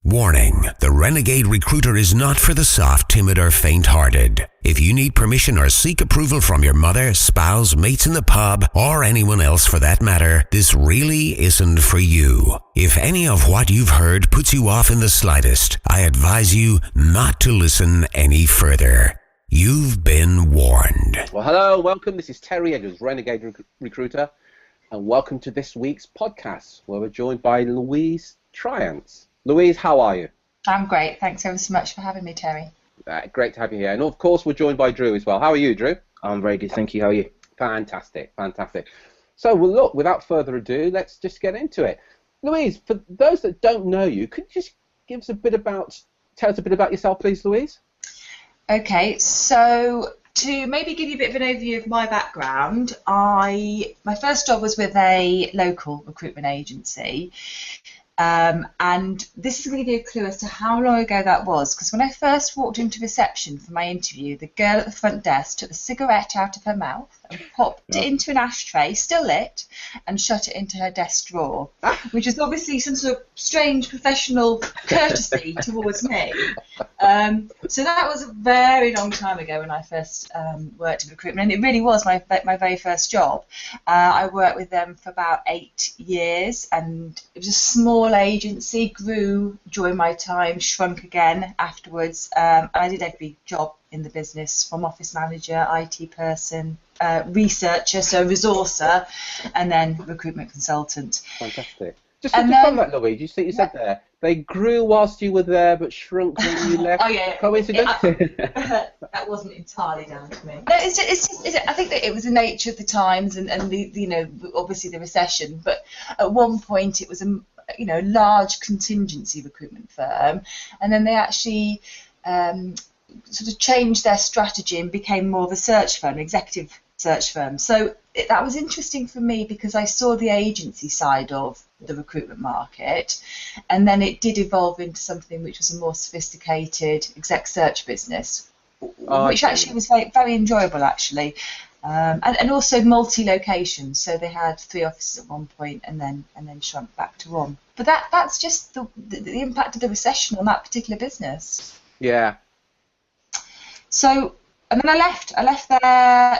Warning, the Renegade Recruiter is not for the soft, timid or faint-hearted. If you need permission or seek approval from your mother, spouse, mates in the pub, or anyone else for that matter, this really isn't for you. If any of what you've heard puts you off in the slightest, I advise you not to listen any further. You've been warned. Well, hello, welcome. This is Terry Edwards, Renegade Recruiter, and welcome to this week's podcast, where we're joined by Louise Triance. Louise, how are you? I'm great. Thanks ever so much for having me, Terry. Great to have you here. And of course, we're joined by Drew as well. How are you, Drew? I'm very good, thank you. How are you? Fantastic, fantastic. So, well, look, without further ado, let's just get into it. Louise, for those that don't know you, could you just tell us a bit about yourself, please, Louise? Okay, so to maybe give you a bit of an overview of my background, my first job was with a local recruitment agency. And this is going to give you a clue as to how long ago that was, because when I first walked into reception for my interview, the girl at the front desk took the cigarette out of her mouth and popped it into an ashtray, still lit, and shut it into her desk drawer, which is obviously some sort of strange professional courtesy towards me. So that was a very long time ago when I first worked in recruitment, and it really was my very first job. I worked with them for about 8 years, and it was a small agency, grew during my time, shrunk again afterwards. I did every job in the business, from office manager, IT person, researcher, so resourcer, and then recruitment consultant. Fantastic. Just to confirm that, Louise, you said there, they grew whilst you were there but shrunk when you left. Oh, yeah. Coincidence? That wasn't entirely down to me. No, it's just I think that it was the nature of the times and the obviously the recession, but at one point it was a large contingency recruitment firm, and then they actually sort of changed their strategy and became more of a search firm, executive search firm. So that was interesting for me because I saw the agency side of the recruitment market, and then it did evolve into something which was a more sophisticated exec search business, which actually was very, very enjoyable actually. And also multi-location, so they had 3 offices at one point and then shrunk back to 1. But that's just the impact of the recession on that particular business. Yeah. So, and then I left there.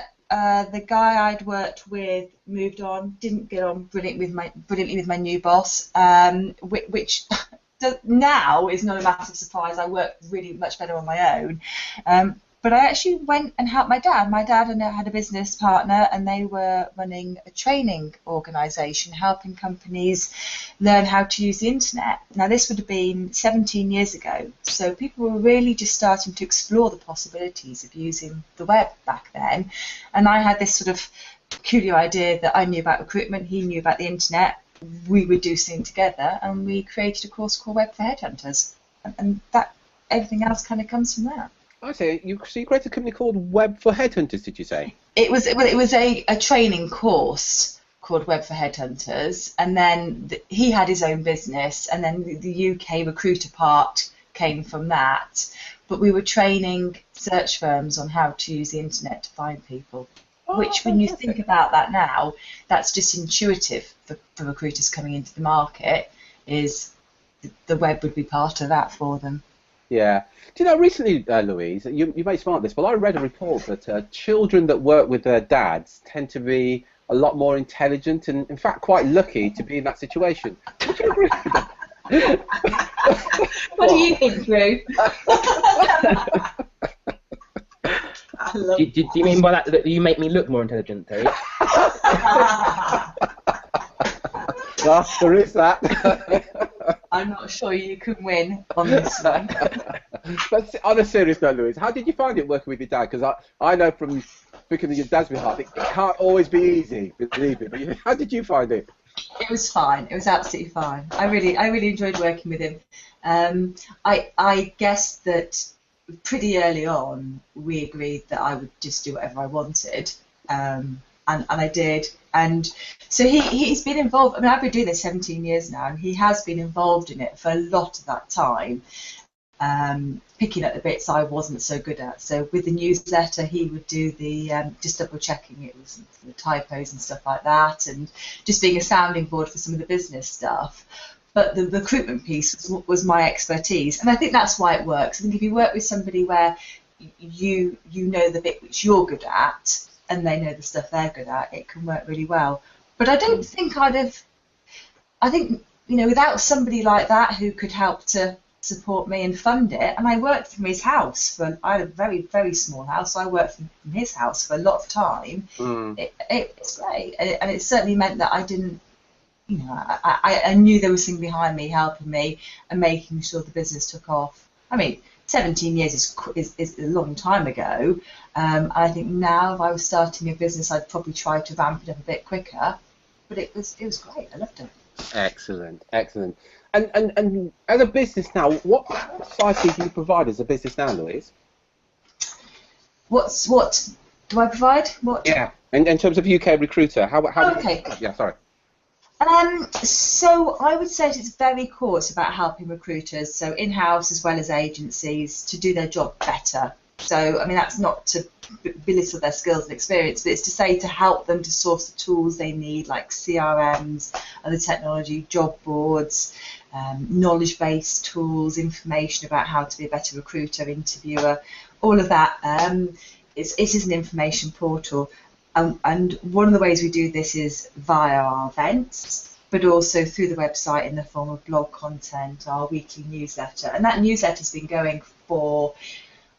The guy I'd worked with moved on, didn't get on brilliantly with my new boss, which now is not a massive surprise. I work really much better on my own. But I actually went and helped my dad. My dad and I had a business partner, and they were running a training organisation, helping companies learn how to use the internet. Now, this would have been 17 years ago, so people were really just starting to explore the possibilities of using the web back then. And I had this sort of peculiar idea that I knew about recruitment, he knew about the internet, we would do something together, and we created a course called Web for Headhunters. And that everything else kind of comes from that. I see. So you created a company called Web for Headhunters, did you say? It was a training course called Web for Headhunters, and then he had his own business, and then the UK recruiter part came from that. But we were training search firms on how to use the internet to find people, which when you think about that now, that's just intuitive for recruiters coming into the market, is the web would be part of that for them. Yeah. Do you know, recently, Louise, you may smart this, but I read a report that children that work with their dads tend to be a lot more intelligent and, in fact, quite lucky to be in that situation. Would you agree with that? What do you think, Drew? Do you mean by that you make me look more intelligent, Terry? Well, there is that. I'm not sure you can win on this one. But on a serious note, Louise, how did you find it working with your dad? Because I know from speaking of your dad's behalf, it can't always be easy, believe me. But how did you find it? It was fine. It was absolutely fine. I really enjoyed working with him. I guess that pretty early on we agreed that I would just do whatever I wanted, and I did. And so he's been involved. I mean, I've been doing this 17 years now, and he has been involved in it for a lot of that time, picking up the bits I wasn't so good at. So with the newsletter, he would do the just double checking it was the typos and stuff like that, and just being a sounding board for some of the business stuff. but the recruitment piece was my expertise, and I think that's why it works. I think if you work with somebody where you know the bit which you're good at, and they know the stuff they're good at, it can work really well. But I don't think I think, you know, without somebody like that who could help to support me and fund it, and I worked from his house I had a very, very small house, so I worked from his house for a lot of time. It's great, and it certainly meant that I didn't, you know, I knew there was something behind me helping me and making sure the business took off. I mean, 17 years is a long time ago. I think now if I was starting a business, I'd probably try to ramp it up a bit quicker, but it was great. I loved it. Excellent. And as a business now, what services do you provide as a business now, Louise? What do I provide? What? Yeah. In terms of UK Recruiter, how okay. Yeah, sorry. So I would say it's very core. It's about helping recruiters, so in-house as well as agencies, to do their job better. So, I mean, that's not to belittle their skills and experience, but it's to say to help them to source the tools they need, like CRMs, other technology, job boards, knowledge-based tools, information about how to be a better recruiter, interviewer, all of that. It is an information portal. And one of the ways we do this is via our events, but also through the website in the form of blog content, our weekly newsletter. And that newsletter's been going for,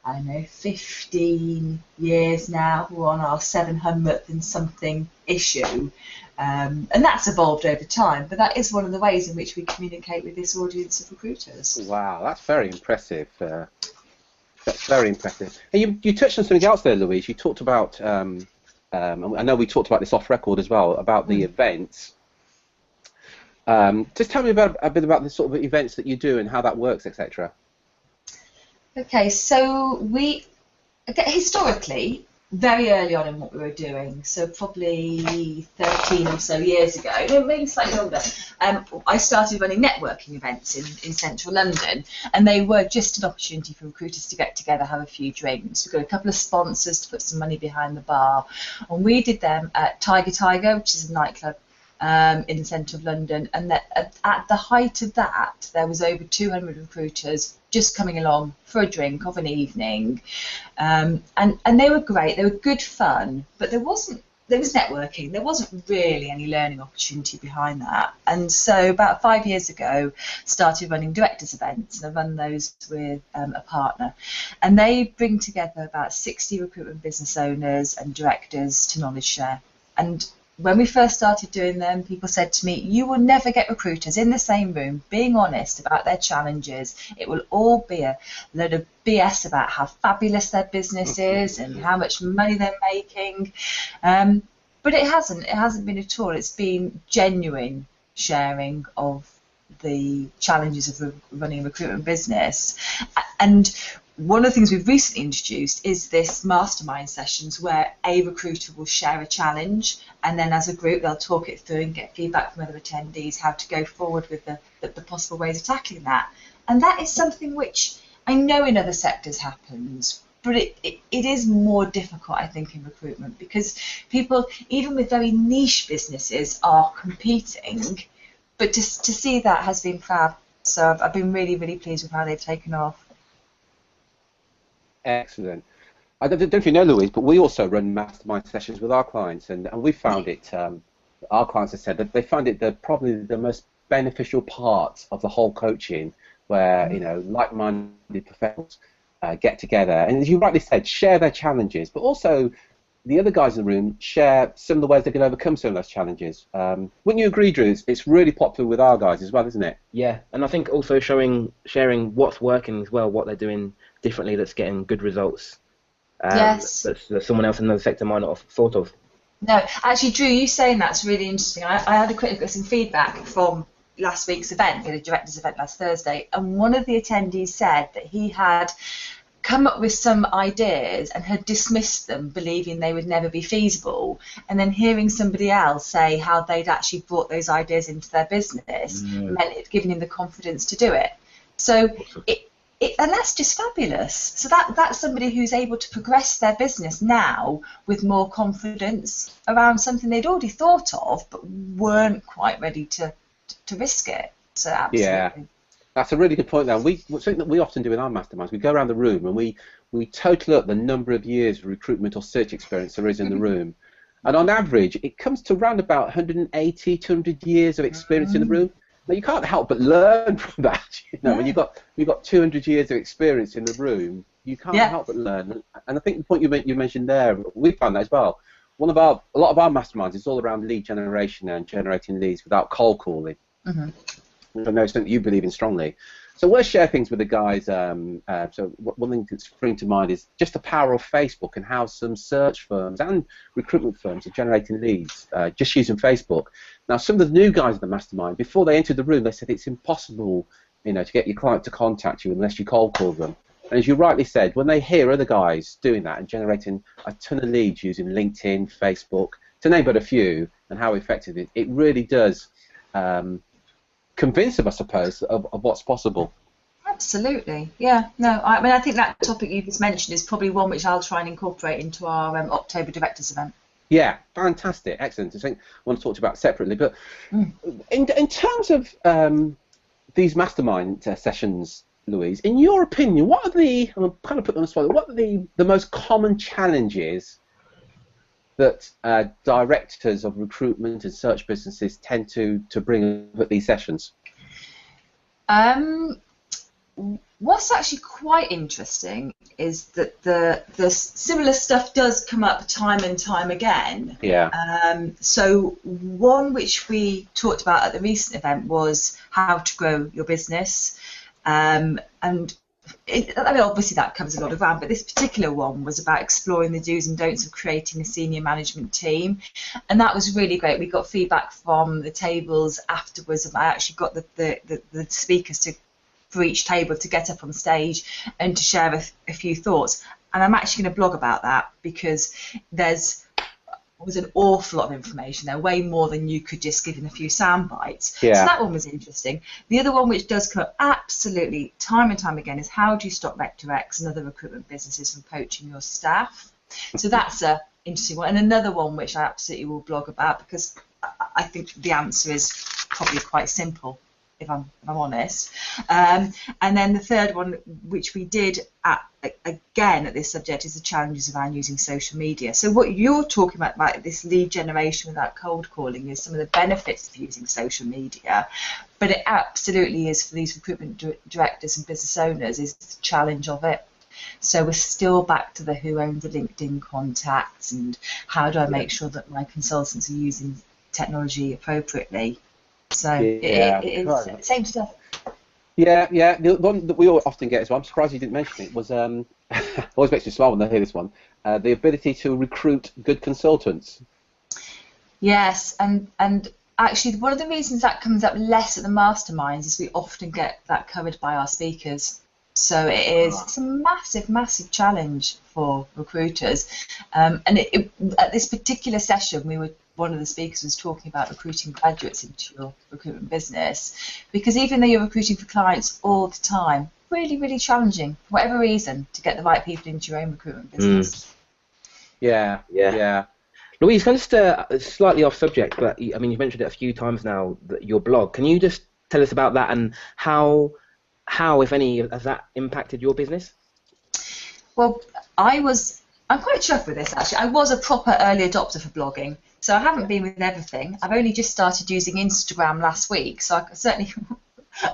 I don't know, 15 years now. We're on our 700th and something issue. And that's evolved over time, but that is one of the ways in which we communicate with this audience of recruiters. Wow, that's very impressive. That's very impressive. And you touched on something else there, Louise. You talked about... I know we talked about this off record as well, about the events. Just tell me a bit about the sort of events that you do and how that works, etc. Okay, so historically, very early on in what we were doing, so probably 13 or so years ago, no, maybe slightly longer, I started running networking events in central London, and they were just an opportunity for recruiters to get together, have a few drinks. We got a couple of sponsors to put some money behind the bar, and we did them at Tiger, which is a nightclub in the centre of London, and at the height of that, there was over 200 recruiters just coming along for a drink of an evening, and they were great. They were good fun, but there was networking. There wasn't really any learning opportunity behind that. And so about 5 years ago, started running directors events, and I run those with a partner, and they bring together about 60 recruitment business owners and directors to knowledge share. And when we first started doing them, people said to me, you will never get recruiters in the same room being honest about their challenges. It will all be a load of BS about how fabulous their business is and how much money they're making. But it hasn't been at all. It's been genuine sharing of the challenges of running a recruitment business. And one of the things we've recently introduced is this Mastermind Sessions, where a recruiter will share a challenge, and then as a group they'll talk it through and get feedback from other attendees how to go forward with the possible ways of tackling that. And that is something which I know in other sectors happens, but it is more difficult, I think, in recruitment, because people, even with very niche businesses, are competing. But to see that has been fab. So I've been really, really pleased with how they've taken off. Excellent. I don't know if you know, Louise, but we also run mastermind sessions with our clients, and we found it, our clients have said that they find it probably the most beneficial part of the whole coaching, where, you know, like-minded professionals get together, and as you rightly said, share their challenges, but also the other guys in the room share some of the ways they can overcome some of those challenges. Wouldn't you agree, Drew? It's really popular with our guys as well, isn't it? Yeah, and I think also sharing what's working as well, what they're doing differently that's getting good results. Yes. That someone else in another sector might not have thought of. No, actually, Drew, you saying that's really interesting. I had a quick look at some feedback from last week's event, we had a director's event last Thursday, and one of the attendees said that he had come up with some ideas and had dismissed them, believing they would never be feasible, and then hearing somebody else say how they'd actually brought those ideas into their business meant it giving him the confidence to do it. So and that's just fabulous. So that's somebody who's able to progress their business now with more confidence around something they'd already thought of but weren't quite ready to risk it. So absolutely. Yeah, that's a really good point. Now, something that we often do in our masterminds, we go around the room and we total up the number of years of recruitment or search experience there is in the room. And on average, it comes to around about 180, 200 years of experience in the room. Now, you can't help but learn from that. When you've got 200 years of experience in the room, you can't help but learn. And I think the point you mentioned there, we found that as well. A lot of our masterminds is all around lead generation and generating leads without cold calling. Which I know is something you believe in strongly. So we'll share things with the guys. So one thing that's springing to mind is just the power of Facebook and how some search firms and recruitment firms are generating leads just using Facebook. Now, some of the new guys in the mastermind, before they entered the room, they said it's impossible, to get your client to contact you unless you cold call them. And as you rightly said, when they hear other guys doing that and generating a ton of leads using LinkedIn, Facebook, to name but a few, and how effective it really does convince them, I suppose, of what's possible. Absolutely, yeah. No, I think that topic you just mentioned is probably one which I'll try and incorporate into our October Directors event. Yeah, fantastic, excellent. I think I want to talk to you about separately, but in terms of these mastermind sessions, Louise, in your opinion, what are I'm kind of putting on the spot, what are the most common challenges that directors of recruitment and search businesses tend to bring up at these sessions? What's actually quite interesting is that the similar stuff does come up time and time again. Yeah. So one which we talked about at the recent event was how to grow your business, and obviously that covers a lot of ground, but this particular one was about exploring the do's and don'ts of creating a senior management team, and that was really great. We got feedback from the tables afterwards, and I actually got the speakers for each table to get up on stage and to share a few thoughts, and I'm actually going to blog about that because was an awful lot of information there, way more than you could just give in a few sound bites. Yeah. So that one was interesting. The other one which does come up absolutely time and time again is how do you stop Rec2X and other recruitment businesses from poaching your staff? So that's a interesting one. And another one which I absolutely will blog about because I think the answer is probably quite simple, if I'm honest. And then the third one, which we did again at this subject, is the challenges around using social media. So what you're talking about, like this lead generation without cold calling, is some of the benefits of using social media, but it absolutely is for these recruitment directors and business owners is the challenge of it. So we're still back to the who owns the LinkedIn contacts and how do I make sure that my consultants are using technology appropriately. So it is same stuff. Yeah. The one that we all often get as well, I'm surprised you didn't mention it, was always makes me smile when I hear this one, the ability to recruit good consultants. Yes, and actually one of the reasons that comes up less at the masterminds is we often get that covered by our speakers. So it's a massive challenge for recruiters. And at this particular session, one of the speakers was talking about recruiting graduates into your recruitment business, because even though you're recruiting for clients all the time, really challenging for whatever reason to get the right people into your own recruitment business. Yeah. Louise, can I just slightly off subject, but I mean you've mentioned it a few times now, your blog. Can you just tell us about that and how, if any, has that impacted your business? Well, I'm quite chuffed with this actually. I was a proper early adopter for blogging, so I haven't been with everything. I've only just started using Instagram last week, so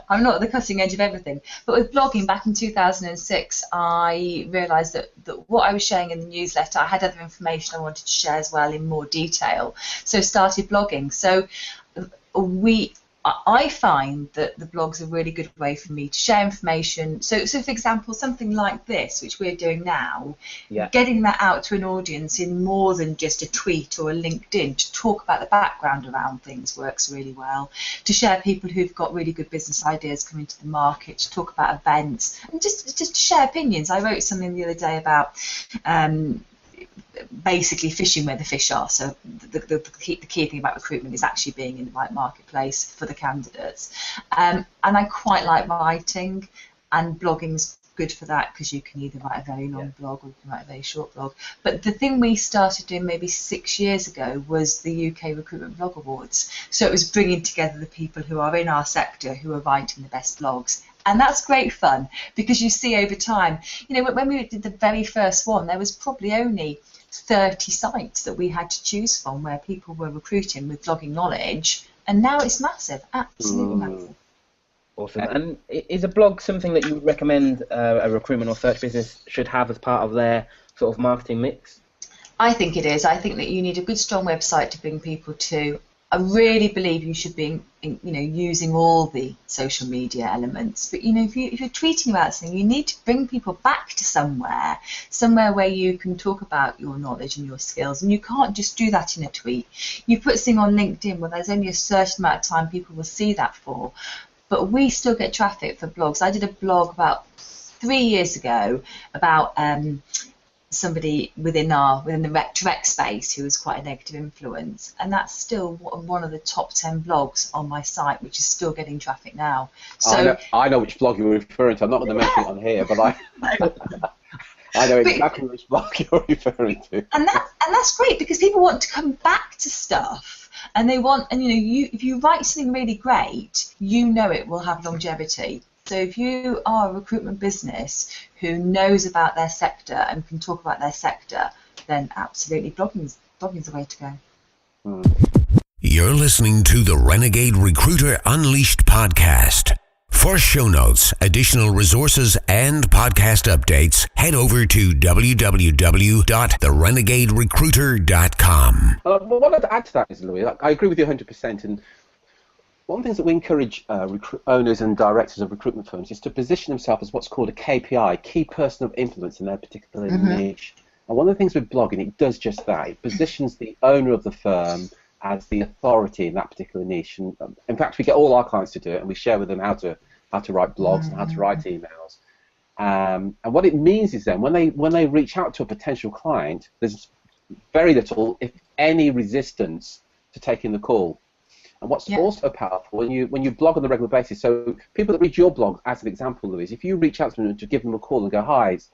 I'm not at the cutting edge of everything. But with blogging back in 2006, I realised that what I was sharing in the newsletter, I had other information I wanted to share as well in more detail. So started blogging. So I find that the blog's a really good way for me to share information. So for example, something like this, which we're doing now, getting that out to an audience in more than just a tweet or a LinkedIn, to talk about the background around things works really well. To share people who've got really good business ideas coming to the market, to talk about events, and just to share opinions. I wrote something the other day about basically fishing where the fish are. So the key thing about recruitment is actually being in the right marketplace for the candidates. And I quite like writing, and blogging's good for that because you can either write a very long blog or you can write a very short blog. But the thing we started doing maybe 6 years ago was the UK Recruitment Blog Awards. So it was bringing together the people who are in our sector who are writing the best blogs. And that's great fun because you see over time, when we did the very first one, there was probably only 30 sites that we had to choose from where people were recruiting with blogging knowledge, and now it's massive, absolutely massive. Awesome. And is a blog something that you would recommend a recruitment or search business should have as part of their sort of marketing mix? I think it is. I think that you need a good, strong website to bring people to. I really believe you should be, using all the social media elements. But if you're tweeting about something, you need to bring people back to somewhere where you can talk about your knowledge and your skills. And you can't just do that in a tweet. You put something on LinkedIn, well, there's only a certain amount of time people will see that for. But we still get traffic for blogs. I did a blog about 3 years ago about somebody within the rec space who was quite a negative influence, and that's still one of the top 10 blogs on my site, which is still getting traffic now. So I know which blog you're referring to. I'm not going to mention it on here, but I know exactly which blog you're referring to. And that's great because people want to come back to stuff, and they want, and if you write something really great, it will have longevity. So if you are a recruitment business who knows about their sector and can talk about their sector, then absolutely blogging's the way to go. You're listening to the Renegade Recruiter Unleashed podcast. For show notes, additional resources, and podcast updates, head over to www.therenegaderecruiter.com. What I'd add to that is, Louise, I agree with you 100%. And one of the things that we encourage owners and directors of recruitment firms is to position themselves as what's called a KPI, key person of influence in their particular niche. And one of the things with blogging, it does just that. It positions the owner of the firm as the authority in that particular niche. And in fact, we get all our clients to do it, and we share with them how to write blogs and how to write emails. And what it means is then when they reach out to a potential client, there's very little, if any, resistance to taking the call. And what's also powerful when you blog on a regular basis, so people that read your blog, as an example, Louise, if you reach out to them to give them a call and go, "Hi, it's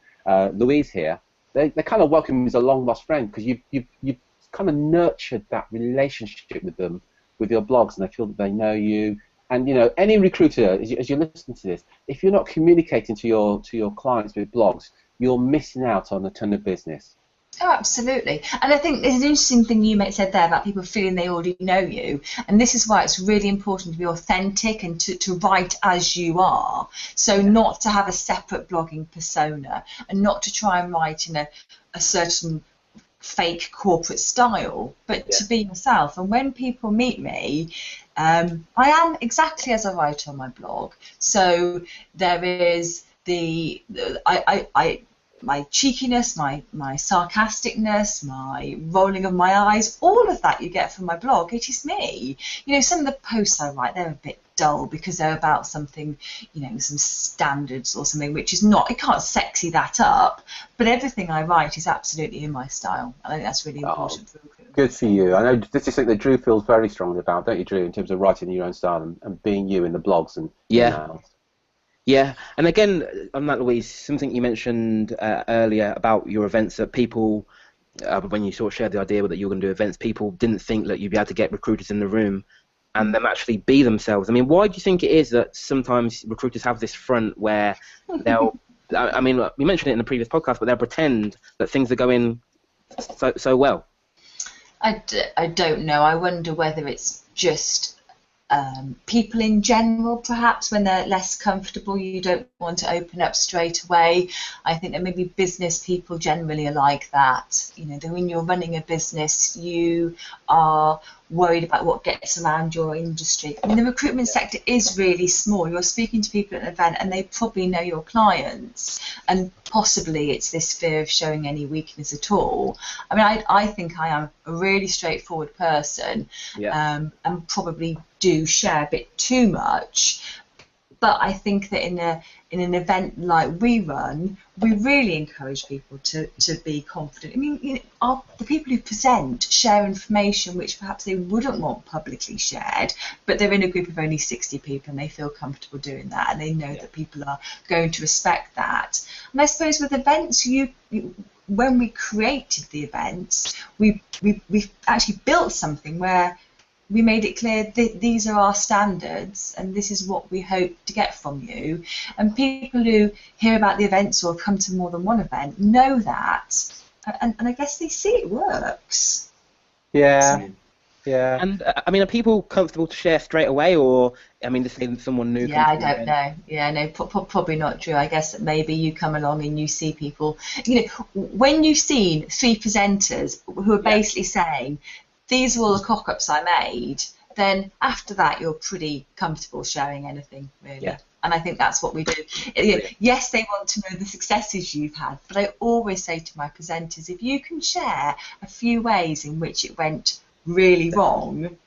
Louise here," they kind of welcome you as a long-lost friend because you've kind of nurtured that relationship with them with your blogs, and they feel that they know you. And any recruiter, as you're listening to this, if you're not communicating to your clients with blogs, you're missing out on a ton of business. Oh, absolutely. And I think there's an interesting thing you said there about people feeling they already know you. And this is why it's really important to be authentic and to write as you are. So not to have a separate blogging persona and not to try and write in a certain fake corporate style, but to be yourself. And when people meet me, I am exactly as I write on my blog. So there is my cheekiness, my sarcasticness, my rolling of my eyes, all of that you get from my blog. It is me. Some of the posts I write, they're a bit dull because they're about something, some standards or something, which is not, I can't sexy that up, but everything I write is absolutely in my style. I think that's really important for recruitment. Good for you. I know this is something that Drew feels very strongly about, don't you, Drew, in terms of writing your own style and being you in the blogs and emails. Yeah, and again, on that, Louise, something you mentioned earlier about your events, that people, when you sort of shared the idea that you were going to do events, people didn't think that you'd be able to get recruiters in the room and them actually be themselves. I mean, why do you think it is that sometimes recruiters have this front where they'll, I mean, we mentioned it in the previous podcast, but they'll pretend that things are going so well? I don't know. I wonder whether it's just people in general, perhaps, when they're less comfortable, you don't want to open up straight away. I think that maybe business people generally are like that. When you're running a business, you are worried about what gets around your industry. I mean, the recruitment sector is really small. You're speaking to people at an event and they probably know your clients, and possibly it's this fear of showing any weakness at all. I mean, I think I am a really straightforward person, and probably do share a bit too much, But I think that in an event like we run, we really encourage people to be confident. I mean, the people who present share information which perhaps they wouldn't want publicly shared, but they're in a group of only 60 people and they feel comfortable doing that, and they know that people are going to respect that. And I suppose with events, when we created the events, we actually built something where we made it clear that these are our standards and this is what we hope to get from you. And people who hear about the events or have come to more than one event know that, and I guess they see it works. Yeah. Yeah. And I mean, are people comfortable to share straight away, or I mean, to say someone new? Yeah, I don't know. Yeah, no, probably not true. I guess that maybe you come along and you see people. When you've seen 3 presenters who are basically saying, these are all the cock-ups I made, then after that you're pretty comfortable sharing anything, really. Yeah. And I think that's what we do. Yes, they want to know the successes you've had, but I always say to my presenters, if you can share a few ways in which it went really wrong,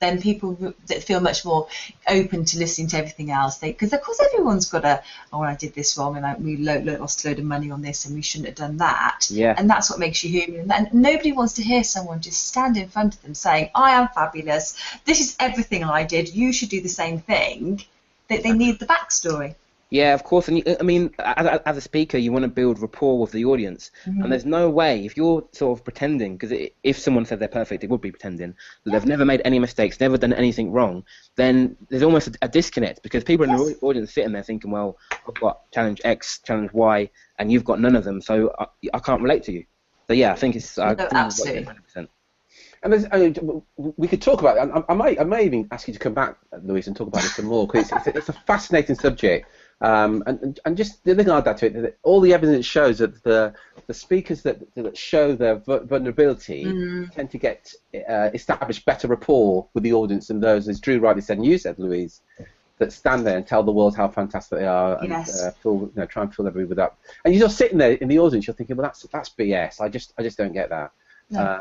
then people feel much more open to listening to everything else. Because, of course, everyone's got I did this wrong, and we lost a load of money on this, and we shouldn't have done that. Yeah. And that's what makes you human. And nobody wants to hear someone just stand in front of them saying, I am fabulous, this is everything I did, you should do the same thing. They need the backstory. Yeah, of course. And I mean, as a speaker, you want to build rapport with the audience. Mm-hmm. And there's no way, if you're sort of pretending, because if someone said they're perfect, it would be pretending, that they've never made any mistakes, never done anything wrong, then there's almost a disconnect, because people in the audience sitting there thinking, well, I've got challenge X, challenge Y, and you've got none of them, so I can't relate to you. So yeah, I think it's absolutely 100%. And we could talk about it. I may even ask you to come back, Louise, and talk about it some more, because it's a fascinating subject. And just the thing I'd add to it, that all the evidence shows that the speakers that show their vulnerability tend to get establish better rapport with the audience than those, as Drew rightly said, and you said, Louise, that stand there and tell the world how fantastic they are, and try and fill everybody with that. And you're just sitting there in the audience, you're thinking, well, that's BS. I just don't get that. No.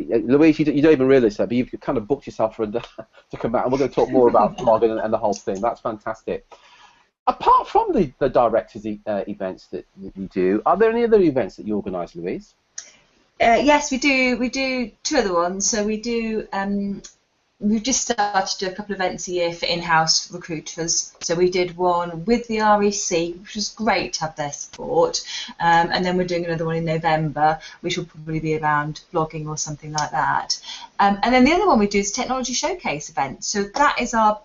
Louise, you don't even realise that, but you've kind of booked yourself to come back, and we're going to talk more about blogging and the whole thing. That's fantastic. Apart from the directors' events that you do, are there any other events that you organise, Louise? Yes, we do. We do 2 other ones. So we do. We've just started to do a couple of events a year for in-house recruiters. So we did one with the REC, which was great to have their support. And then we're doing another one in November, which will probably be around blogging or something like that. And then the other one we do is Technology Showcase event. So that is I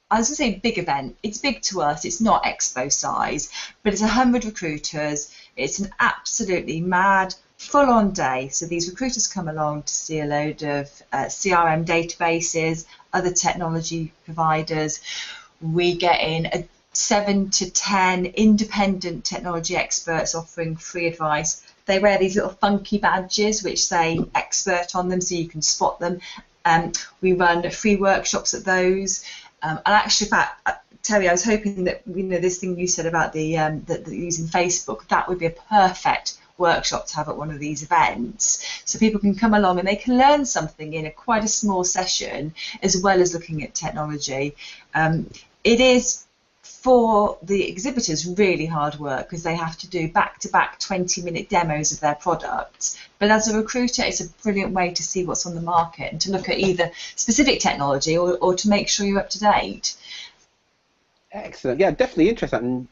was going to say big event. It's big to us. It's not expo size, but it's 100 recruiters. It's an absolutely mad, full-on day. So these recruiters come along to see a load of CRM databases, other technology providers. We get in 7 to 10 independent technology experts offering free advice. They wear these little funky badges which say expert on them, so you can spot them. We run free workshops at those. And actually, in fact, Terry, I was hoping that this thing you said about the using Facebook, that would be a perfect workshop to have at one of these events, so people can come along and they can learn something in quite a small session, as well as looking at technology. It is, for the exhibitors, really hard work, because they have to do back-to-back 20-minute demos of their products. But as a recruiter, it's a brilliant way to see what's on the market and to look at either specific technology or to make sure you're up to date. Excellent. Yeah, definitely interesting. And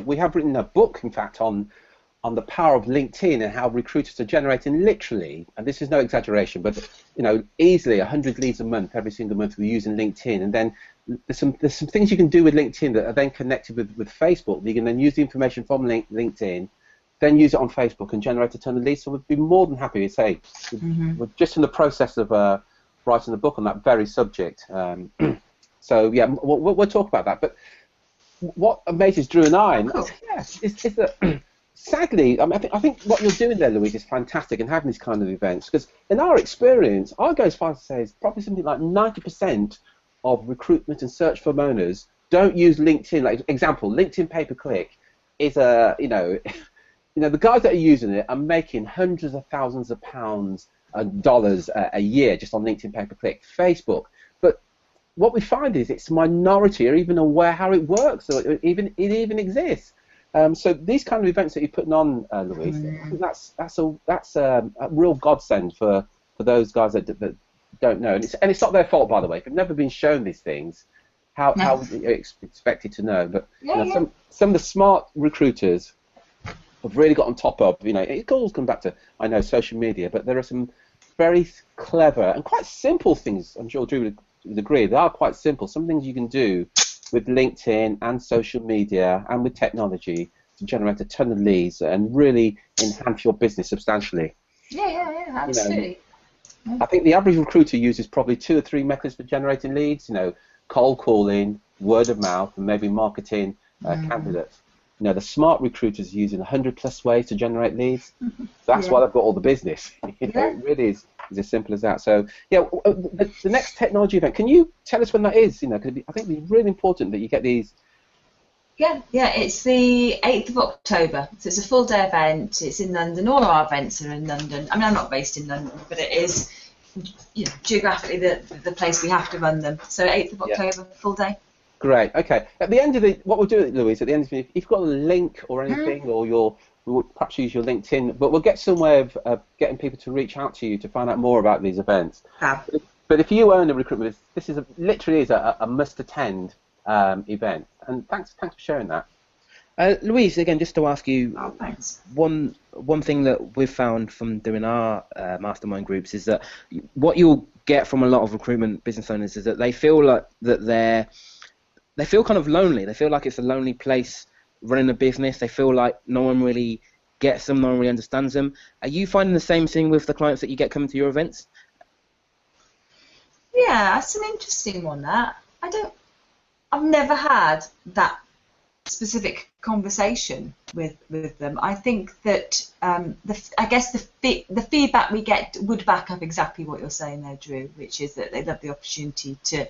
we have written a book, in fact, on the power of LinkedIn and how recruiters are generating literally, and this is no exaggeration, but easily 100 leads a month, every single month, we're using LinkedIn. And then there's some things you can do with LinkedIn that are then connected with Facebook. You can then use the information from LinkedIn, then use it on Facebook and generate a ton of leads. So we'd be more than happy to say we're just in the process of writing a book on that very subject. So yeah, we'll talk about that. But what amazes Drew and I is that sadly, I think what you're doing there, Louise, is fantastic, and having these kind of events, because in our experience, I'll go as far as to say it's probably something like 90% of recruitment and search firm owners don't use LinkedIn. Like example, LinkedIn pay-per-click is the guys that are using it are making hundreds of thousands of pounds and dollars a year just on LinkedIn pay-per-click. Facebook, but what we find is it's a minority are even aware how it works, or it even exists. So these kind of events that you're putting on, Louise, I think that's a real godsend for those guys that don't know. And it's not their fault, by the way. If they've never been shown these things, how would you expected to know? But some of the smart recruiters have really got on top of, it all comes back to, I know, social media, but there are some very clever and quite simple things, I'm sure Drew would agree, they are quite simple. Some things you can do with LinkedIn and social media and with technology to generate a ton of leads and really enhance your business substantially. Yeah, absolutely. I think the average recruiter uses probably 2 or 3 methods for generating leads, cold calling, word of mouth, and maybe marketing candidates. The smart recruiters are using 100+ ways to generate leads. That's why they've got all the business. It really is as simple as that. So, the next technology event, can you tell us when that is? Because I think it's really important that you get these. Yeah, it's the 8th of October. So it's a full-day event. It's in London. All our events are in London. I mean, I'm not based in London, but it is, geographically the place we have to run them. So 8th of October, full day. Great. Okay. At the end of what we'll do, Louise, at the end of it, if you've got a link or anything, or we'll perhaps use your LinkedIn, but we'll get some way of getting people to reach out to you to find out more about these events. But if you own a recruitment, this is literally is a must-attend event. And thanks for sharing that. Louise, again, just to ask you, thanks. One thing that we've found from doing our mastermind groups is that what you'll get from a lot of recruitment business owners is that they feel like that they feel kind of lonely. They feel like it's a lonely place running a business. They feel like no one really gets them, no one really understands them. Are you finding the same thing with the clients that you get coming to your events? Yeah, that's an interesting one, that. I've never had that specific conversation with them. I think that the feedback we get would back up exactly what you're saying there, Drew, which is that they love the opportunity to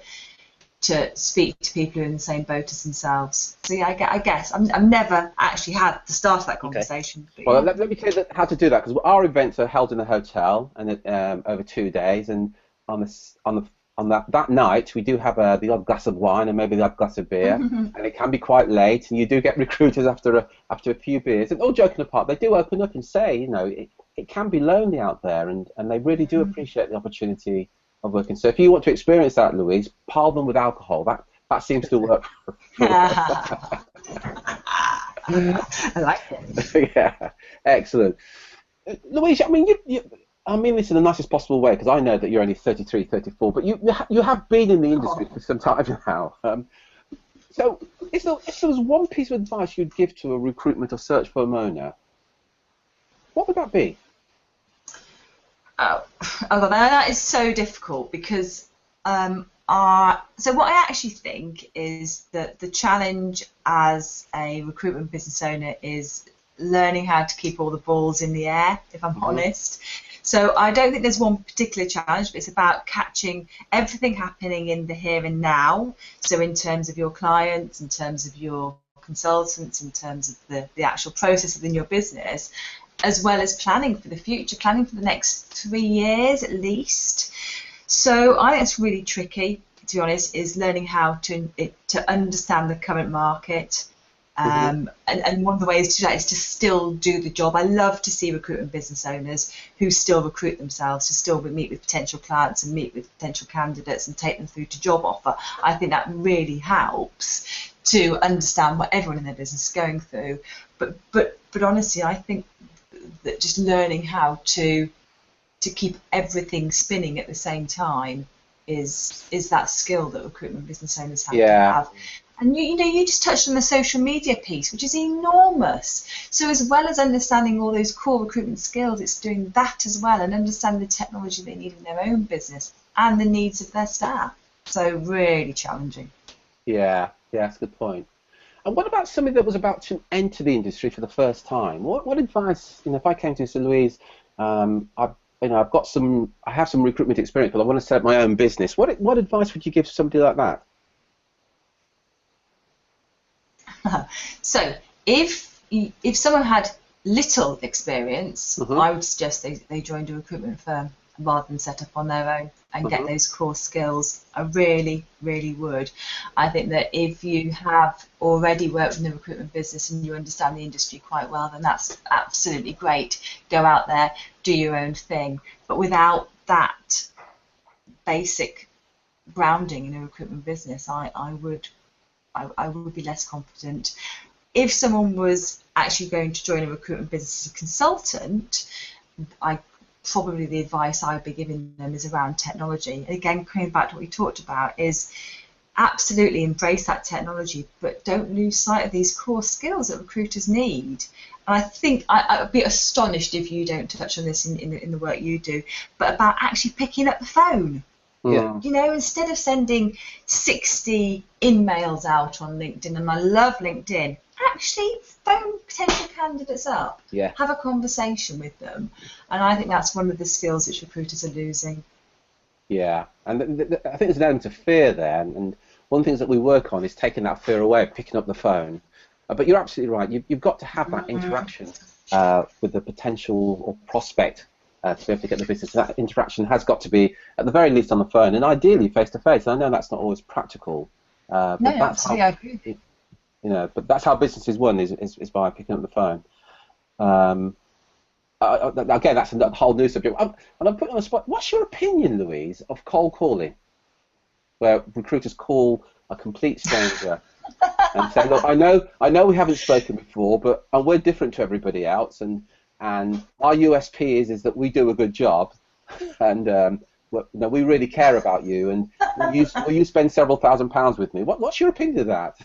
speak to people who are in the same boat as themselves. So yeah, I guess I've never actually had the start of that conversation. Okay. Well, let me tell you how to do that, because our events are held in a hotel and over 2 days, and on that night we do have the odd glass of wine and maybe the odd glass of beer, and it can be quite late, and you do get recruiters after a few beers. And all joking apart, they do open up and say, it can be lonely out there, and they really do appreciate the opportunity of working. So if you want to experience that, Louise, pile them with alcohol. That seems to work. I like it. Yeah, excellent. Louise, I mean this in the nicest possible way, because I know that you're only 33, 34, but you have been in the industry for some time now. So if there was one piece of advice you'd give to a recruitment or search firm owner, what would that be? Oh, that is so difficult, because so what I actually think is that the challenge as a recruitment business owner is learning how to keep all the balls in the air, if I'm honest. So I don't think there's one particular challenge, but it's about catching everything happening in the here and now. So in terms of your clients, in terms of your consultants, in terms of the actual process within your business, as well as planning for the future, planning for the next 3 years at least. So I think it's really tricky, to be honest, is learning how to understand the current market. And one of the ways to do that is to still do the job. I love to see recruitment business owners who still recruit themselves, to still meet with potential clients and meet with potential candidates and take them through to job offer. I think that really helps to understand what everyone in their business is going through. But honestly, I think that just learning how to keep everything spinning at the same time is that skill that recruitment business owners have to have. And you just touched on the social media piece, which is enormous. So as well as understanding all those core recruitment skills, it's doing that as well, and understanding the technology they need in their own business and the needs of their staff. So really challenging. Yeah, that's a good point. And what about somebody that was about to enter the industry for the first time? What advice, if I came to you and said, Louise, I have some recruitment experience, but I want to set up my own business. What advice would you give somebody like that? So if someone had little experience, I would suggest they joined a recruitment firm. rather than set up on their own and get those core skills. I really, really would. I think that if you have already worked in the recruitment business and you understand the industry quite well, then that's absolutely great. Go out there, do your own thing. But without that basic grounding in a recruitment business, I would be less confident. If someone was actually going to join a recruitment business as a consultant, probably the advice I would be giving them is around technology. Again, coming back to what we talked about, is absolutely embrace that technology, but don't lose sight of these core skills that recruiters need. And I think I'd be astonished if you don't touch on this in the work you do, but about actually picking up the phone. Yeah. You know, instead of sending 60 emails out on LinkedIn, and I love LinkedIn, actually phone potential candidates up, have a conversation with them. And I think that's one of the skills which recruiters are losing. Yeah, and I think there's an element of fear there, and one of the things that we work on is taking that fear away, picking up the phone. But you're absolutely right, you've got to have that interaction with the potential or prospect to be able to get the business. That interaction has got to be, at the very least, on the phone, and ideally face-to-face. I know that's not always practical. But no, that's absolutely, I agree. But that's how business is won, is by picking up the phone. Again, that's a whole new subject. And I'm putting on the spot. What's your opinion, Louise, of cold calling, where recruiters call a complete stranger and say, "Look, I know we haven't spoken before, but we're different to everybody else, and our USP is that we do a good job, and we really care about you, and will you spend several £1,000s with me?" What's your opinion of that?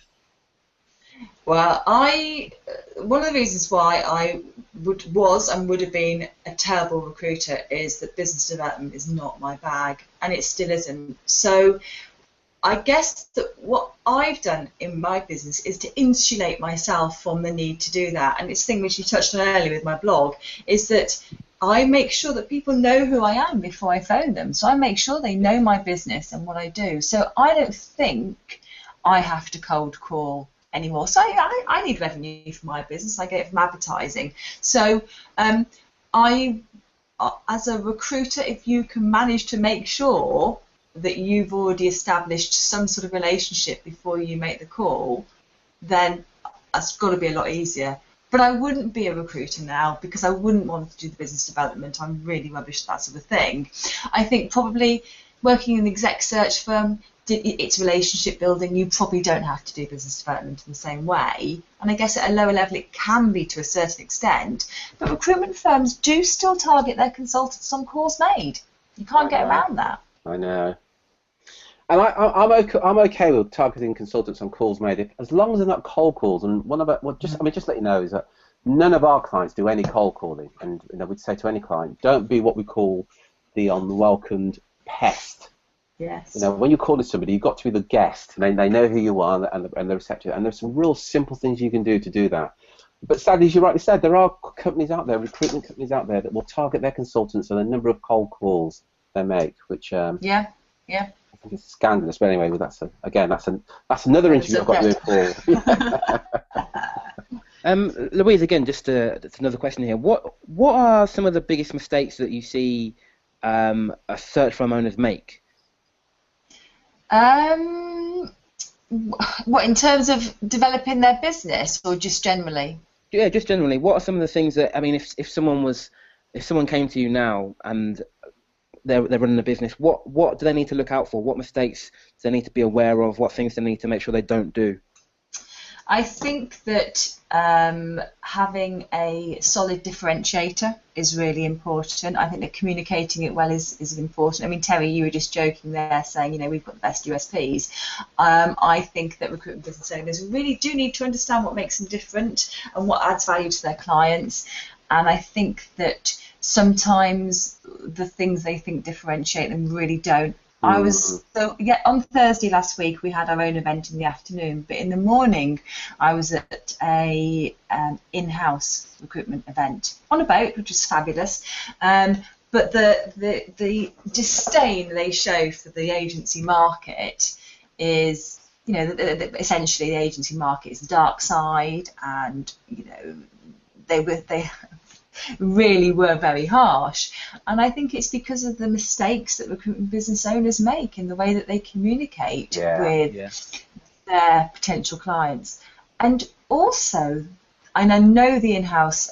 Well, one of the reasons why I would have been a terrible recruiter is that business development is not my bag, and it still isn't. So I guess that what I've done in my business is to insulate myself from the need to do that. And it's the thing which you touched on earlier with my blog, is that I make sure that people know who I am before I phone them. So I make sure they know my business and what I do. So I don't think I have to cold call anymore. So I need revenue for my business. I get it from advertising. So as a recruiter, if you can manage to make sure that you've already established some sort of relationship before you make the call, then that's got to be a lot easier. But I wouldn't be a recruiter now, because I wouldn't want to do the business development. I'm really rubbish at that sort of thing. I think probably working in an exec search firm, it's relationship building. You probably don't have to do business development in the same way. And I guess at a lower level it can be to a certain extent. But recruitment firms do still target their consultants on calls made. You can't get around that. I know. And I'm okay with targeting consultants on calls made, as long as they're not cold calls. And just to let you know, is that none of our clients do any cold calling. And we'd say to any client, don't be what we call the unwelcomed pest. Yes. When you're calling somebody, you've got to be the guest. They know who you are, and they're receptive. And there's some real simple things you can do to do that. But sadly, as you rightly said, there are companies out there, recruitment companies out there, that will target their consultants on the number of cold calls they make, which yeah. I think it's scandalous. But anyway, that's another interview I've got to do for. Louise, again, just another question here. What are some of the biggest mistakes that you see a search firm owners make? What, in terms of developing their business, or just generally? Yeah, just generally. What are some of the things that, if someone came to you now and they're running a business, what do they need to look out for? What mistakes do they need to be aware of? What things do they need to make sure they don't do? I think that having a solid differentiator is really important. I think that communicating it well is important. Terry, you were just joking there, saying, we've got the best USPs. I think that recruitment business owners really do need to understand what makes them different and what adds value to their clients. And I think that sometimes the things they think differentiate them really don't. On Thursday last week we had our own event in the afternoon, but in the morning I was at a in-house recruitment event on a boat, which was fabulous. But the disdain they show for the agency market is, essentially the agency market is the dark side, and they really were very harsh. And I think it's because of the mistakes that recruitment business owners make in the way that they communicate with their potential clients. And also, and I know the in-house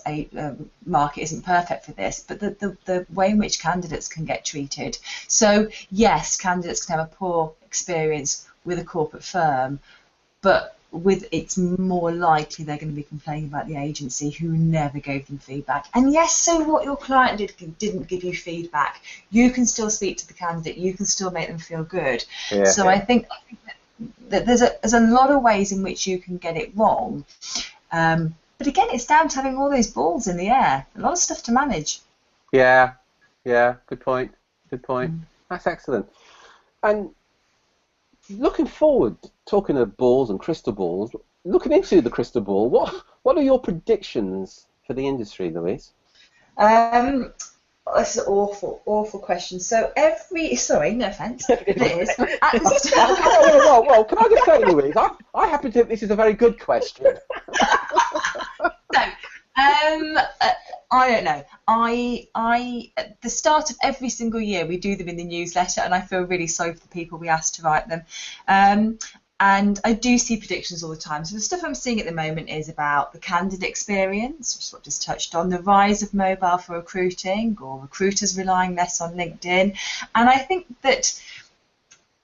market isn't perfect for this, but the way in which candidates can get treated. So yes, candidates can have a poor experience with a corporate firm, but it's more likely they're going to be complaining about the agency who never gave them feedback. And yes, so what your client didn't give you feedback, you can still speak to the candidate, you can still make them feel good. So I think that there's a lot of ways in which you can get it wrong. But again, it's down to having all those balls in the air. A lot of stuff to manage. Yeah, good point. That's excellent. And looking forward, talking of balls and crystal balls, looking into the crystal ball, what are your predictions for the industry, Louise? This is an awful question. So sorry, no offence, it is. Well, can I just say, Louise, I happen to think this is a very good question. I don't know. At the start of every single year, we do them in the newsletter, and I feel really sorry for the people we asked to write them. And I do see predictions all the time. So the stuff I'm seeing at the moment is about the candidate experience, which is what I just touched on, the rise of mobile for recruiting, or recruiters relying less on LinkedIn. And I think that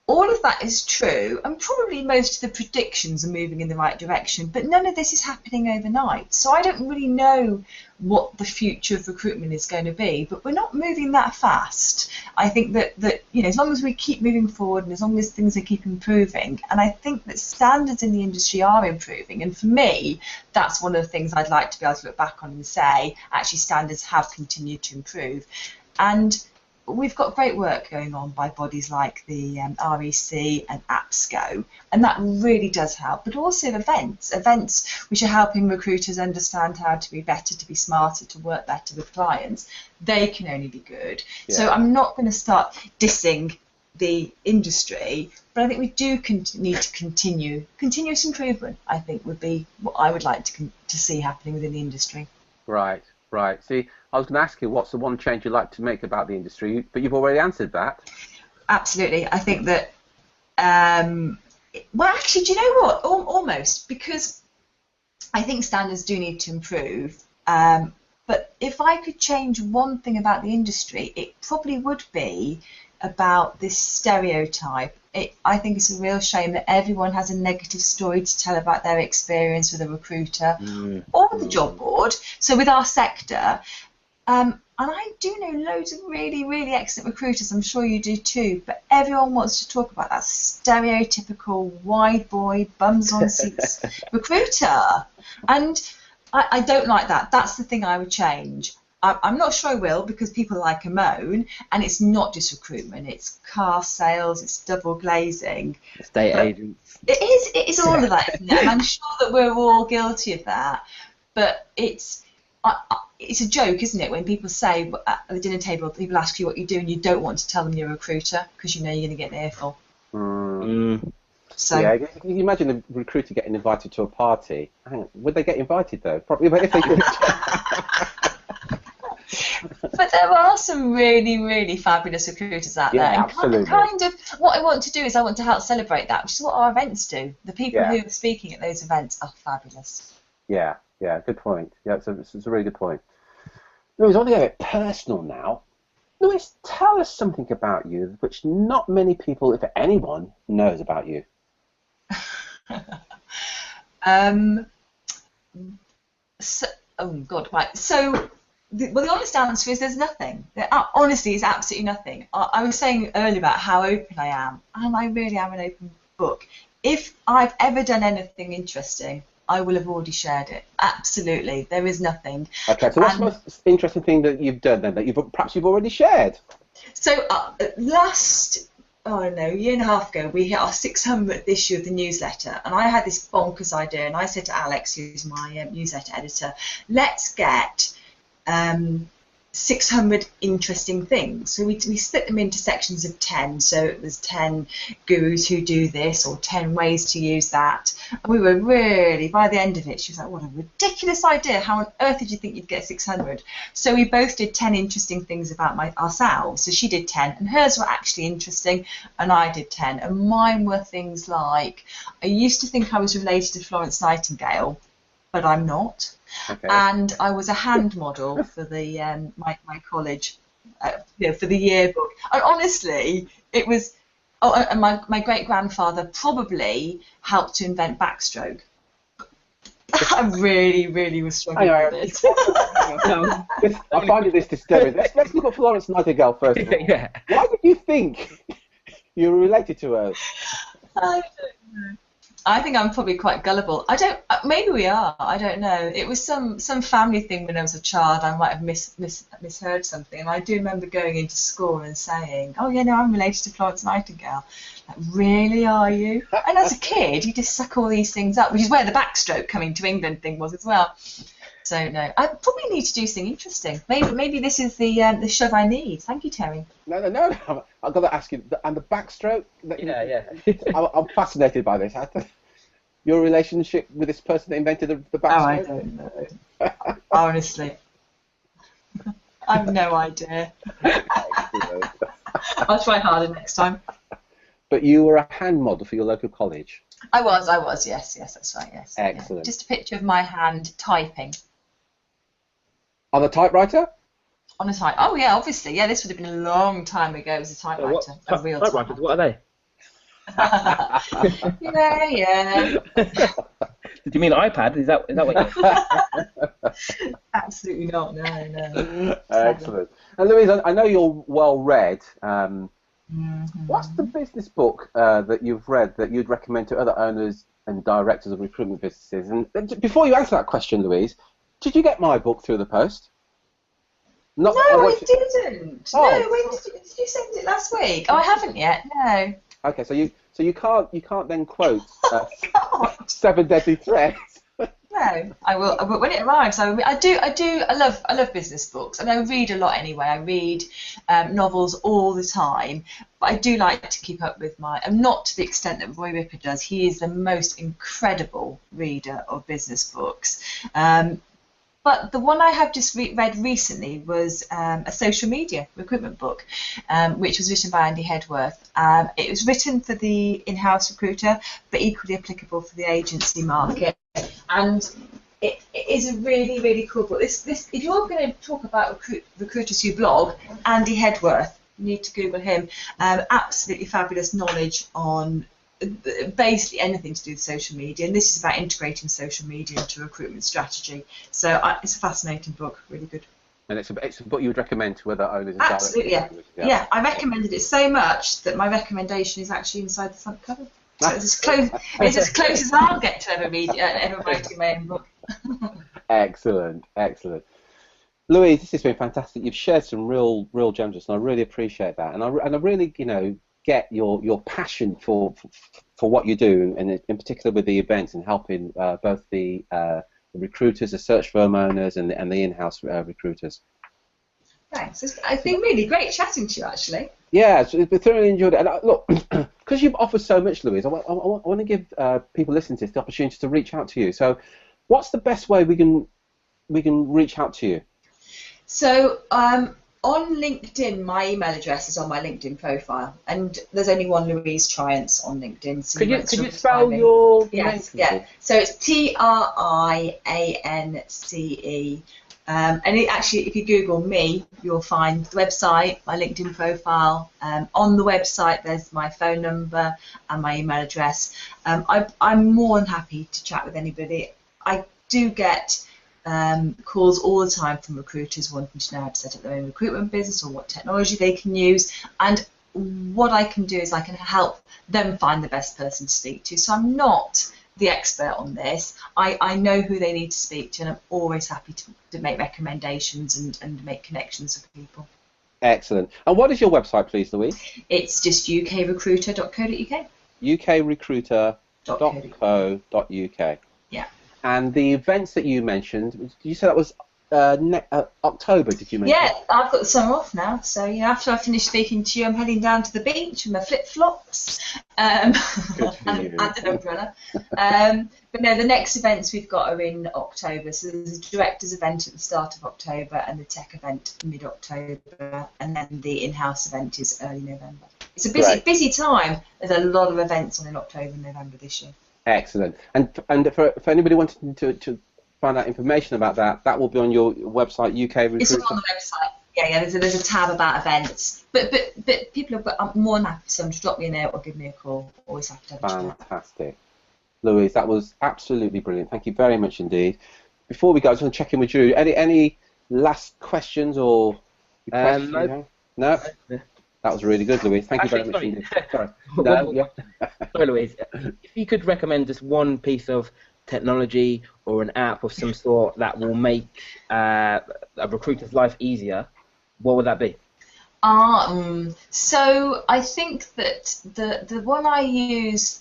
all of that is true, and probably most of the predictions are moving in the right direction, but none of this is happening overnight. So I don't really know what the future of recruitment is going to be, but we're not moving that fast. I think that as long as we keep moving forward and as long as things are keep improving, and I think that standards in the industry are improving, and for me, that's one of the things I'd like to be able to look back on and say, actually, standards have continued to improve. And we've got great work going on by bodies like the REC and APSCO, and that really does help. But also events which are helping recruiters understand how to be better, to be smarter, to work better with clients. They can only be good. Yeah. So I'm not going to start dissing the industry, but I think we do need to continue. Continuous improvement, I think, would be what I would like to see happening within the industry. Right. See, I was going to ask you what's the one change you'd like to make about the industry, but you've already answered that. Absolutely. I think that, well, actually, do you know what? Almost, because I think standards do need to improve. But if I could change one thing about the industry, it probably would be about this stereotype. I think it's a real shame that everyone has a negative story to tell about their experience with a recruiter or with the job board. So with our sector, and I do know loads of really, really excellent recruiters, I'm sure you do too, but everyone wants to talk about that stereotypical wide boy, bums on seats recruiter. And I don't like that. That's the thing I would change. I'm not sure I will, because people like a moan, and it's not just recruitment, it's car sales, it's double glazing. Estate agents. It is all of that, isn't it? And I'm sure that we're all guilty of that. But it's a joke, isn't it, when people say at the dinner table, people ask you what you do and you don't want to tell them you're a recruiter because you know you're going to get an earful. So, yeah, can you imagine a recruiter getting invited to a party? Would they get invited though? Probably, but if they could. But there are some really, really fabulous recruiters out there. And absolutely. Kind of what I want to do is I want to help celebrate that, which is what our events do. The people who are speaking at those events are fabulous. Yeah, good point. Yeah, it's a really good point. Louise, I want to get a bit personal now. Louise, tell us something about you which not many people, if anyone, knows about you. So, the honest answer is there's nothing. Honestly, it's absolutely nothing. I was saying earlier about how open I am, and I really am an open book. If I've ever done anything interesting, I will have already shared it. Absolutely, there is nothing. Okay, so what's the most interesting thing that you've done then that you've already shared? So last, year and a half ago, we hit our 600th issue of the newsletter, and I had this bonkers idea, and I said to Alex, who's my newsletter editor, let's get 600 interesting things. So we split them into sections of 10. So there's 10 gurus who do this, or 10 ways to use that. And we were really, by the end of it, she was like, what a ridiculous idea. How on earth did you think you'd get 600? So we both did 10 interesting things about ourselves. So she did 10, and hers were actually interesting, and I did 10. And mine were things like, I used to think I was related to Florence Nightingale, but I'm not. Okay. And I was a hand model for the my college, for the yearbook. And honestly, it was. Oh, and my great grandfather probably helped to invent backstroke. I really was struggling with it. I find this disturbing. Let's look at Florence Nightingale first. Yeah. Why did you think you were related to her? I don't know. I think I'm probably quite gullible. Maybe we are. I don't know. It was some family thing when I was a child. I might have misheard something. And I do remember going into school and saying, "Oh yeah, no, I'm related to Florence Nightingale." Like, really, are you? And as a kid, you just suck all these things up, which is where the backstroke coming to England thing was as well. So no, I probably need to do something interesting. Maybe this is the shove I need. Thank you, Terry. No. I've got to ask you. And the backstroke. Yeah. I'm fascinated by this. Your relationship with this person that invented the backstroke? Oh, I don't know. Honestly, I've no idea. I'll try harder next time. But you were a hand model for your local college. I was. Yes, that's right. Yes. Excellent. Yeah. Just a picture of my hand typing. On a typewriter? On a type. Oh yeah, obviously. Yeah, this would have been a long time ago. It was a typewriter, a real typewriters. typewriter. What are they? Yeah. Did you mean iPad? Is that what you... Absolutely not. No. Excellent. And Louise, I know you're well read. What's the business book that you've read that you'd recommend to other owners and directors of recruitment businesses? And before you answer that question, Louise, did you get my book through the post? No, I didn't. Oh. No, when did you send it last week? Oh, I haven't yet. No. Okay, so you can't then quote 7 Deadly Threats. No, I will when it arrives. I love business books, and I read a lot anyway. I read novels all the time, but I do like to keep up with and not to the extent that Roy Ripper does. He is the most incredible reader of business books. But the one I have just read recently was a social media recruitment book, which was written by Andy Hedworth. It was written for the in-house recruiter, but equally applicable for the agency market. And it is a really, really cool book. This if you're going to talk about recruiters who blog, Andy Hedworth, you need to Google him. Absolutely fabulous knowledge on basically anything to do with social media, and this is about integrating social media into recruitment strategy. So it's a fascinating book, really good. And it's a book you would recommend to other owners and absolutely, directors? Yeah, I recommended it so much that my recommendation is actually inside the front cover. So it's as close as I'll get to ever writing my own book. Excellent. Louise, this has been fantastic. You've shared some real gems, and I really appreciate that. And I really, get your passion for what you do, and in particular with the events and helping both the recruiters, the search firm owners, and the in-house recruiters. Thanks. It's been really great chatting to you, actually. Yeah, so we thoroughly enjoyed it. And look, because you've offered so much, Louise, I want to give people listening to this the opportunity to reach out to you. So, what's the best way we can reach out to you? So, on LinkedIn, my email address is on my LinkedIn profile, and there's only one Louise Triance on LinkedIn. So could you spell your name? Yeah. So it's Triance. And if you Google me, you'll find the website, my LinkedIn profile. On the website, there's my phone number and my email address. I'm more than happy to chat with anybody. I do get calls all the time from recruiters wanting to know how to set up their own recruitment business or what technology they can use. And what I can do is I can help them find the best person to speak to. So I'm not the expert on this. I know who they need to speak to, and I'm always happy to make recommendations and make connections with people. Excellent. And what is your website, please, Louise? It's just ukrecruiter.co.uk. ukrecruiter.co.uk. Yeah. And the events that you mentioned, did you say that was October, did you mention? Yeah, I've got the summer off now, so after I finish speaking to you, I'm heading down to the beach with my flip-flops and an umbrella. But no, the next events we've got are in October. So there's a director's event at the start of October and the tech event mid-October, and then the in-house event is early November. It's a busy time. There's a lot of events on in October and November this year. Excellent. And for anybody wanting to find out information about that will be on your website, UK Recruiter. It's on the website. Yeah. There's a tab about events. But people are more than happy to drop me a note or give me a call. Always happy to have a chat. Fantastic. Louise, that was absolutely brilliant. Thank you very much indeed. Before we go, I just want to check in with Drew. Any last questions or questions? No? That was really good, Louise. Thank you very much indeed. Sorry. Sorry, Louise. If you could recommend just one piece of technology or an app of some sort that will make a recruiter's life easier, what would that be? So I think that the one I use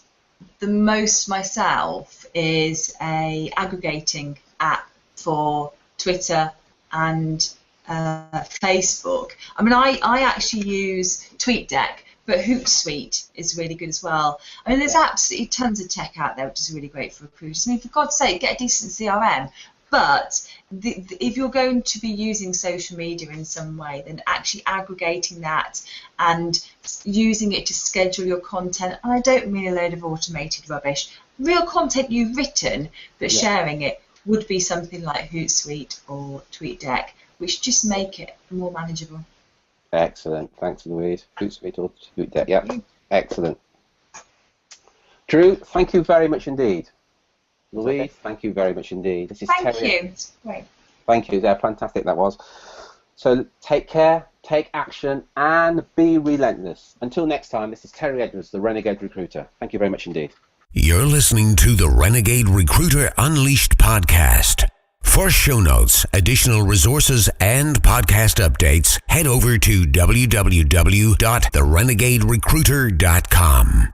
the most myself is a aggregating app for Twitter and Facebook. I mean, I actually use TweetDeck, but Hootsuite is really good as well. I mean, there's absolutely tons of tech out there which is really great for recruiters. I mean, for God's sake, get a decent CRM. But if you're going to be using social media in some way, then actually aggregating that and using it to schedule your content, and I don't mean a load of automated rubbish, real content you've written, but sharing it would be something like Hootsuite or TweetDeck, which just make it more manageable. Excellent. Thanks, Louise. Hootsuite or TweetDeck. Yep. Excellent. Drew, thank you very much indeed. Louise, thank you very much indeed. This is Thank you. It's great. Thank you. Yeah, fantastic that was. So take care, take action, and be relentless. Until next time, this is Terry Edwards, the Renegade Recruiter. Thank you very much indeed. You're listening to the Renegade Recruiter Unleashed podcast. For show notes, additional resources, and podcast updates, head over to www.therenegaderecruiter.com.